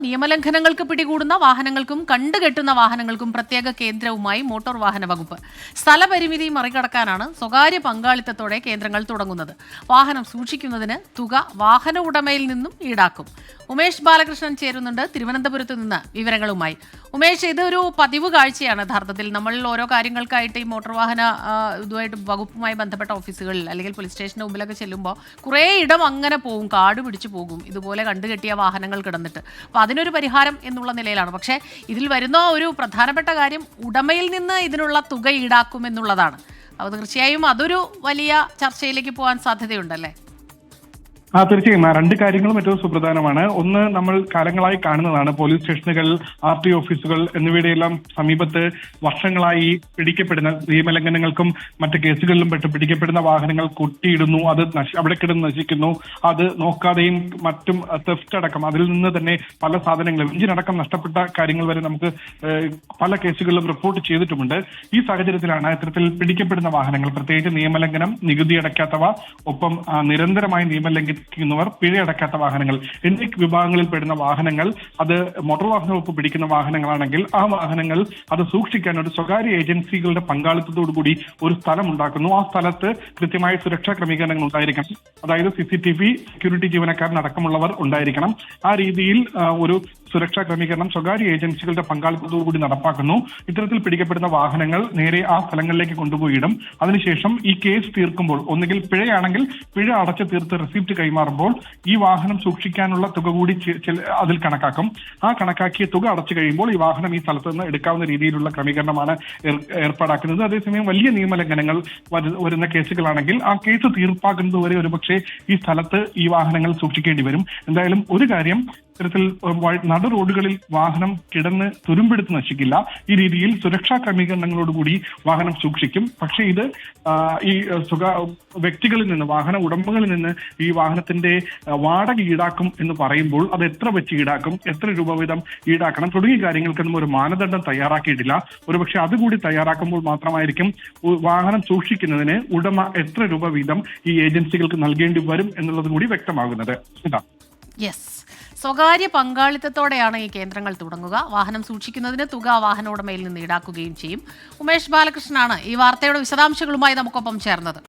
നിയമലംഘനങ്ങൾക്ക് പിടികൂടുന്ന വാഹനങ്ങൾക്കും കണ്ടുകെട്ടുന്ന വാഹനങ്ങൾക്കും പ്രത്യേക കേന്ദ്രവുമായി മോട്ടോർ വാഹന വകുപ്പ്. സ്ഥലപരിമിതി മറികടക്കാനാണ് സ്വകാര്യ പങ്കാളിത്തത്തോടെ കേന്ദ്രങ്ങൾ തുടങ്ങുന്നത്. വാഹനം സൂക്ഷിക്കുന്നതിന് തുക വാഹന ഉടമയിൽ നിന്നും ഈടാക്കും. ഉമേഷ് ബാലകൃഷ്ണൻ ചേരുന്നുണ്ട് തിരുവനന്തപുരത്ത് നിന്ന് വിവരങ്ങളുമായി. ഉമേഷ്, ഇതൊരു പതിവ് കാഴ്ചയാണ് യഥാർത്ഥത്തിൽ. നമ്മൾ ഓരോ കാര്യങ്ങൾക്കായിട്ട് ഈ മോട്ടോർ വാഹന ഇതുമായിട്ട് വകുപ്പുമായി ബന്ധപ്പെട്ട ഓഫീസുകളിൽ അല്ലെങ്കിൽ പോലീസ് സ്റ്റേഷന് മുമ്പിലൊക്കെ ചെല്ലുമ്പോൾ കുറേ ഇടം അങ്ങനെ പോകും, കാട് പിടിച്ചു പോകും, ഇതുപോലെ കണ്ടുകെട്ടിയ വാഹനങ്ങൾ കിടന്നിട്ട്. അപ്പോൾ അതിനൊരു പരിഹാരം എന്നുള്ള നിലയിലാണ്. പക്ഷേ ഇതിൽ വരുന്ന ഒരു പ്രധാനപ്പെട്ട കാര്യം ഉടമയിൽ നിന്ന് ഇതിനുള്ള തുക ഈടാക്കും എന്നുള്ളതാണ്. അപ്പോൾ തീർച്ചയായും അതൊരു വലിയ ചർച്ചയിലേക്ക് പോകാൻ സാധ്യതയുണ്ടല്ലേ? തീർച്ചയായും രണ്ട് കാര്യങ്ങളും ഏറ്റവും സുപ്രധാനമാണ്. ഒന്ന്, നമ്മൾ കാലങ്ങളായി കാണുന്നതാണ് പോലീസ് സ്റ്റേഷനുകൾ, RTO ഓഫീസുകൾ എന്നിവയുടെയെല്ലാം സമീപത്ത് വർഷങ്ങളായി പിടിക്കപ്പെടുന്ന നിയമലംഘനങ്ങൾക്കും മറ്റ് കേസുകളിലും പെട്ട് പിടിക്കപ്പെടുന്ന വാഹനങ്ങൾ കൊട്ടിയിടുന്നു, അത് അവിടെ കിടന്ന് നശിക്കുന്നു. അത് നോക്കാതെയും മറ്റും തെഫ്റ്റ് അടക്കം അതിൽ നിന്ന് തന്നെ പല സാധനങ്ങളും എഞ്ചിനടക്കം നഷ്ടപ്പെട്ട കാര്യങ്ങൾ വരെ നമുക്ക് പല കേസുകളിലും റിപ്പോർട്ട് ചെയ്തിട്ടുമുണ്ട്. ഈ സാഹചര്യത്തിലാണ് ഇത്തരത്തിൽ പിടിക്കപ്പെടുന്ന വാഹനങ്ങൾ, പ്രത്യേകിച്ച് നിയമലംഘനം, നികുതി അടയ്ക്കാത്തവ, ഒപ്പം നിരന്തരമായി നിയമലംഘനം പിഴ അടക്കാത്ത വാഹനങ്ങൾ എന്നീ വിഭാഗങ്ങളിൽ പെടുന്ന വാഹനങ്ങൾ, അത് മോട്ടോർ വാഹന വകുപ്പ് പിടിക്കുന്ന വാഹനങ്ങളാണെങ്കിൽ ആ വാഹനങ്ങൾ അത് സൂക്ഷിക്കാൻ ഒരു സ്വകാര്യ ഏജൻസികളുടെ പങ്കാളിത്തത്തോടു കൂടി ഒരു സ്ഥലം ഉണ്ടാക്കുന്നു. ആ സ്ഥലത്ത് കൃത്യമായ സുരക്ഷാ ക്രമീകരണങ്ങൾ ഉണ്ടായിരിക്കണം. അതായത് CCTV, സെക്യൂരിറ്റി ജീവനക്കാരനടക്കമുള്ളവർ ഉണ്ടായിരിക്കണം. ആ രീതിയിൽ ഒരു സുരക്ഷാ ക്രമീകരണം സ്വകാര്യ ഏജൻസികളുടെ പങ്കാളിത്തത്തോടു കൂടി നടപ്പാക്കുന്നു. ഇത്തരത്തിൽ പിടിക്കപ്പെടുന്ന വാഹനങ്ങൾ നേരെ ആ സ്ഥലങ്ങളിലേക്ക് കൊണ്ടുപോയിടും. അതിനുശേഷം ഈ കേസ് തീർക്കുമ്പോൾ, ഒന്നുകിൽ പിഴയാണെങ്കിൽ പിഴ അടച്ചു തീർത്ത് റെസിപ്റ്റ് കൈമാറുമ്പോൾ ഈ വാഹനം സൂക്ഷിക്കാനുള്ള തുക കൂടി അതിൽ കണക്കാക്കും. ആ കണക്കാക്കിയ തുക അടച്ചു കഴിയുമ്പോൾ ഈ വാഹനം ഈ സ്ഥലത്ത് നിന്ന് എടുക്കാവുന്ന രീതിയിലുള്ള ക്രമീകരണമാണ് ഏർപ്പാടാക്കുന്നത്. അതേസമയം വലിയ നിയമലംഘനങ്ങൾ വരുന്ന കേസുകളാണെങ്കിൽ ആ കേസ് തീർപ്പാക്കുന്നതുവരെ ഒരുപക്ഷെ ഈ സ്ഥലത്ത് ഈ വാഹനങ്ങൾ സൂക്ഷിക്കേണ്ടി വരും. എന്തായാലും ഒരു കാര്യം, ഇത്തരത്തിൽ നടു റോഡുകളിൽ വാഹനം കിടന്ന് തുരുമ്പെടുത്ത് നശിക്കില്ല. ഈ രീതിയിൽ സുരക്ഷാ ക്രമീകരണങ്ങളോടുകൂടി വാഹനം സൂക്ഷിക്കും. പക്ഷേ ഇത് ഈ വ്യക്തികളിൽ നിന്ന്, വാഹന ഉടമകളിൽ നിന്ന് ഈ വാഹനത്തിന്റെ വാടക ഈടാക്കും എന്ന് പറയുമ്പോൾ അത് എത്ര വെച്ച് ഈടാക്കും, എത്ര രൂപ വീതം ഈടാക്കണം തുടങ്ങിയ കാര്യങ്ങൾക്കൊന്നും ഒരു മാനദണ്ഡം തയ്യാറാക്കിയിട്ടില്ല. ഒരുപക്ഷെ അതുകൂടി തയ്യാറാക്കുമ്പോൾ മാത്രമായിരിക്കും വാഹനം സൂക്ഷിക്കുന്നതിന് ഉടമ എത്ര രൂപ വീതം ഈ ഏജൻസികൾക്ക് നൽകേണ്ടി വരും എന്നുള്ളത് കൂടി വ്യക്തമാകുന്നത്. യെസ്, സ്വകാര്യ പങ്കാളിത്തത്തോടെയാണ് ഈ കേന്ദ്രങ്ങൾ തുടങ്ങുക. വാഹനം സൂക്ഷിക്കുന്നതിന് തുക വാഹന ഉടമയിൽ നിന്ന് ഈടാക്കുകയും ചെയ്യും. ഉമേഷ് ബാലകൃഷ്ണനാണ് ഈ വാർത്തയുടെ വിശദാംശങ്ങളുമായി നമുക്കൊപ്പം ചേർന്നത്.